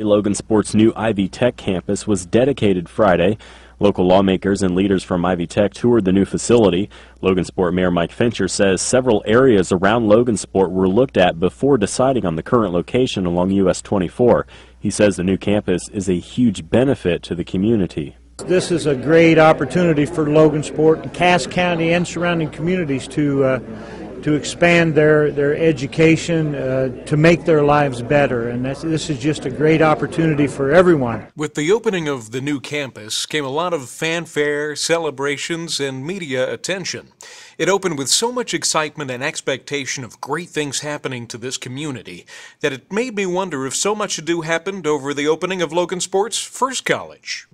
Logansport's new Ivy Tech campus was dedicated Friday. Local lawmakers and leaders from Ivy Tech toured the new facility. Logansport Mayor Mike Fincher says several areas around Logansport were looked at before deciding on the current location along US 24. He says the new campus is a huge benefit to the community. This is a great opportunity for Logansport, Cass County, and surrounding communities to expand their education, to make their lives better, and this is just a great opportunity for everyone. With the opening of the new campus came a lot of fanfare, celebrations, and media attention. It opened with so much excitement and expectation of great things happening to this community that it made me wonder if so much ado happened over the opening of Logansport's first college.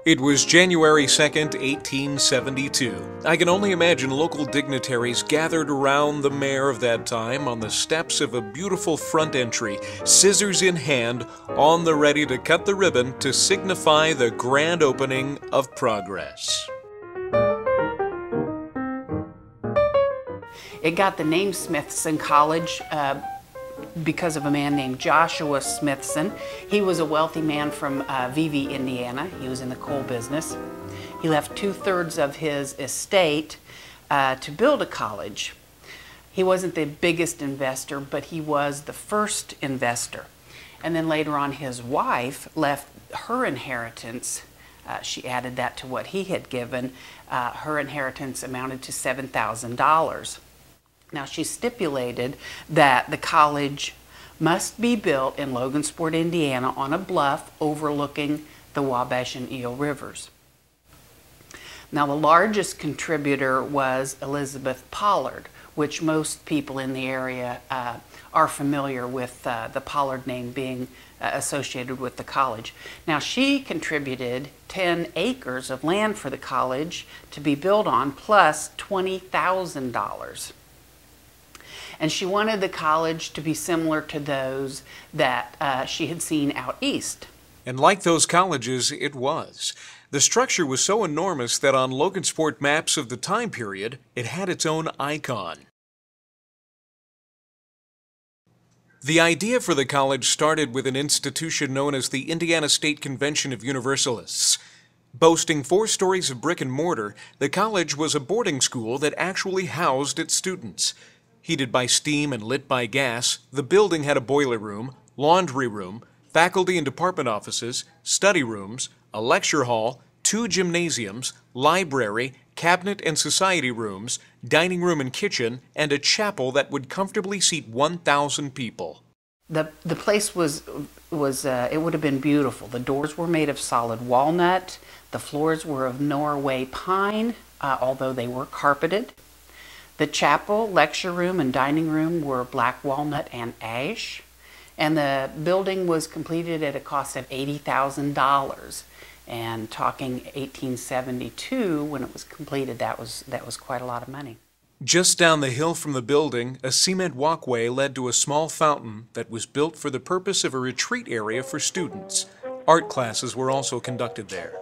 It was January 2nd, 1872. I can only imagine local dignitaries gathered around the mayor of that time on the steps of a beautiful front entry, scissors in hand, on the ready to cut the ribbon to signify the grand opening of progress. It got the name Smithson College because of a man named Joshua Smithson. He was a wealthy man from Vevey, Indiana. He was in the coal business. He left 2/3 of his estate to build a college. He wasn't the biggest investor, but he was the first investor. And then later on, his wife left her inheritance. She added that to what he had given. Her inheritance amounted to $7,000. Now, she stipulated that the college must be built in Logansport, Indiana, on a bluff overlooking the Wabash and Eel rivers. Now, the largest contributor was Elizabeth Pollard, which most people in the area are familiar with the Pollard name being associated with the college. Now, she contributed 10 acres of land for the college to be built on, plus $20,000. And she wanted the college to be similar to those that she had seen out east. And like those colleges, it was. The structure was so enormous that on Logansport maps of the time period, it had its own icon. The idea for the college started with an institution known as the Indiana State Convention of Universalists. Boasting 4 stories of brick and mortar, the college was a boarding school that actually housed its students. Heated by steam and lit by gas, the building had a boiler room, laundry room, faculty and department offices, study rooms, a lecture hall, 2 gymnasiums, library, cabinet and society rooms, dining room and kitchen, and a chapel that would comfortably seat 1,000 people. The place was it would have been beautiful. The doors were made of solid walnut. The floors were of Norway pine, although they were carpeted. The chapel, lecture room, and dining room were black walnut and ash, and the building was completed at a cost of $80,000. And talking 1872, when it was completed, that was quite a lot of money. Just down the hill from the building, a cement walkway led to a small fountain that was built for the purpose of a retreat area for students. Art classes were also conducted there.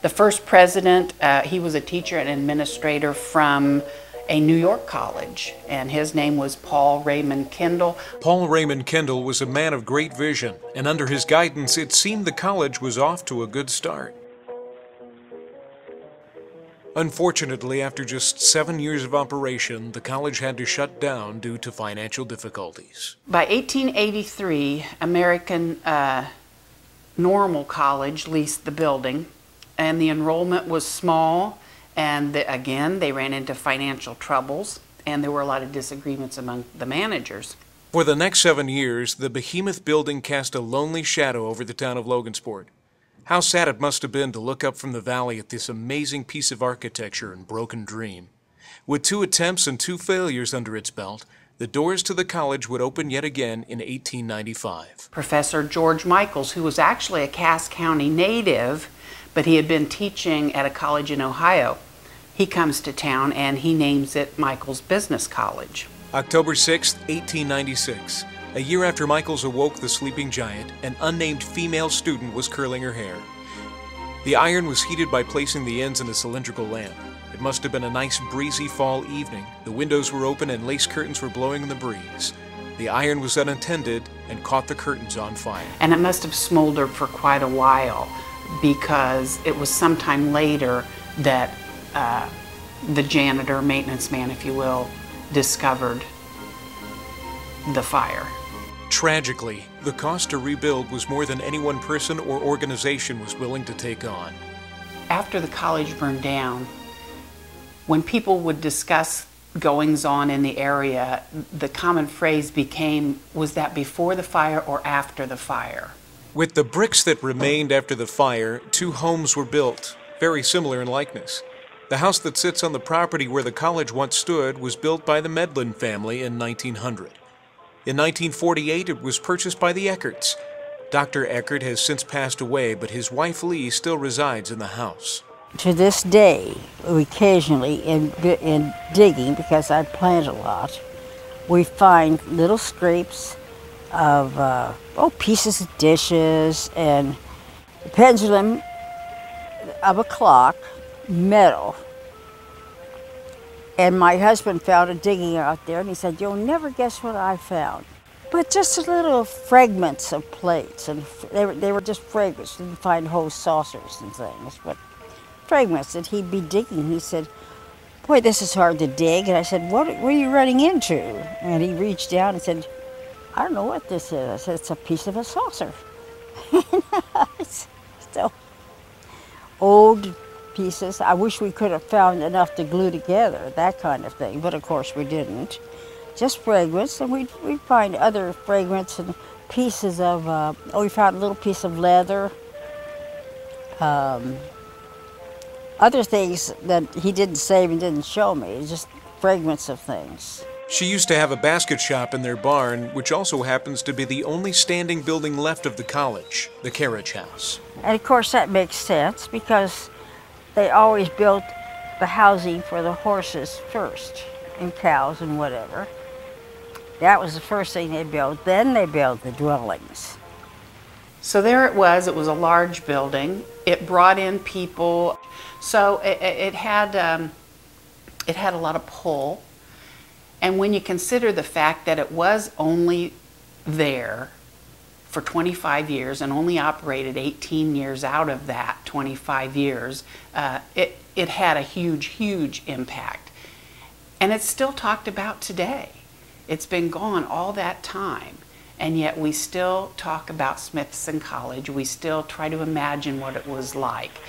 The first president, he was a teacher and administrator from a New York college, and his name was Paul Raymond Kendall. Paul Raymond Kendall was a man of great vision, and under his guidance, it seemed the college was off to a good start. Unfortunately, after just 7 years of operation, the college had to shut down due to financial difficulties. By 1883, American Normal College leased the building. and the enrollment was small, and again, they ran into financial troubles, and there were a lot of disagreements among the managers. For the next 7 years, the behemoth building cast a lonely shadow over the town of Logansport. How sad it must have been to look up from the valley at this amazing piece of architecture and broken dream. With 2 attempts and 2 failures under its belt, the doors to the college would open yet again in 1895. Professor George Michaels, who was actually a Cass County native, but he had been teaching at a college in Ohio, he comes to town and he names it Michaels Business College. October 6, 1896. A year after Michaels awoke the sleeping giant, an unnamed female student was curling her hair. The iron was heated by placing the ends in a cylindrical lamp. It must have been a nice breezy fall evening. The windows were open and lace curtains were blowing in the breeze. The iron was unattended and caught the curtains on fire. And it must have smoldered for quite a while, because it was sometime later that the janitor, maintenance man, if you will, discovered the fire. Tragically, the cost to rebuild was more than any one person or organization was willing to take on. After the college burned down, when people would discuss goings-on in the area, the common phrase became, was that before the fire or after the fire? With the bricks that remained after the fire, 2 homes were built, very similar in likeness. The house that sits on the property where the college once stood was built by the Medlin family in 1900. In 1948, it was purchased by the Eckerts. Dr. Eckert has since passed away, but his wife Lee still resides in the house. To this day, we occasionally, in digging, because I plant a lot, we find little scrapes of pieces of dishes and a pendulum of a clock, metal. And my husband found it digging out there, and he said, "You'll never guess what I found." But just little fragments of plates, and they were just fragments. Didn't find whole saucers and things, but fragments that he'd be digging. He said, "Boy, this is hard to dig." And I said, what are you running into?" And he reached down and said, "I don't know what this is." I said, "It's a piece of a saucer." So, old pieces. I wish we could have found enough to glue together, that kind of thing, but of course we didn't. Just fragments, and we'd find other fragments and pieces of, we found a little piece of leather, other things that he didn't save and didn't show me, just fragments of things. She used to have a basket shop in their barn, which also happens to be the only standing building left of the college, the carriage house. And of course that makes sense, because they always built the housing for the horses first, and cows and whatever. That was the first thing they built. Then they built the dwellings. So there it was a large building. It brought in people. So it had a lot of pull. And when you consider the fact that it was only there for 25 years and only operated 18 years out of that 25 years, it had a huge, huge impact. And it's still talked about today. It's been gone all that time, and yet we still talk about Smithson College. We still try to imagine what it was like.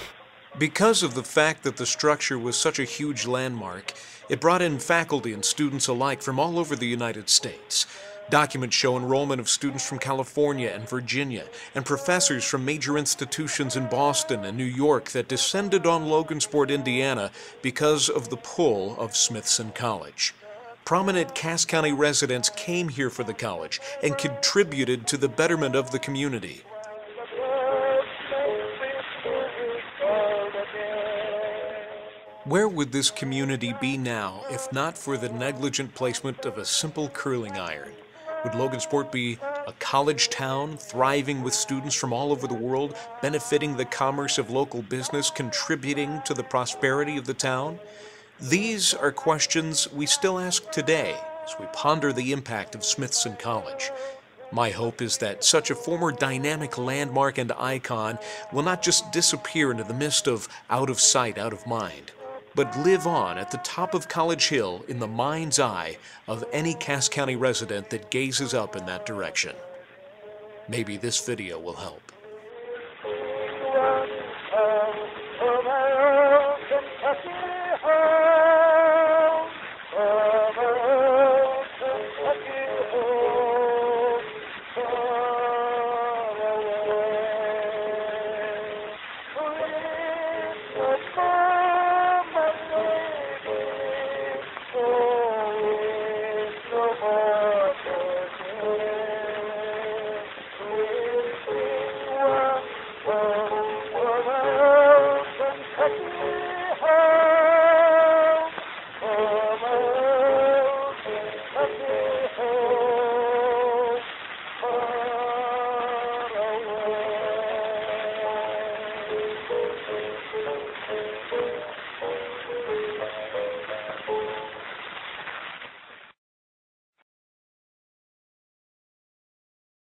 Because of the fact that the structure was such a huge landmark, it brought in faculty and students alike from all over the United States. Documents show enrollment of students from California and Virginia, and professors from major institutions in Boston and New York that descended on Logansport, Indiana, because of the pull of Smithson College. Prominent Cass County residents came here for the college and contributed to the betterment of the community. Where would this community be now if not for the negligent placement of a simple curling iron? Would Logansport be a college town, thriving with students from all over the world, benefiting the commerce of local business, contributing to the prosperity of the town? These are questions we still ask today as we ponder the impact of Smithson College. My hope is that such a former dynamic landmark and icon will not just disappear into the mist of out of sight, out of mind, but live on at the top of College Hill in the mind's eye of any Cass County resident that gazes up in that direction. Maybe this video will help. Louisville, Kentucky,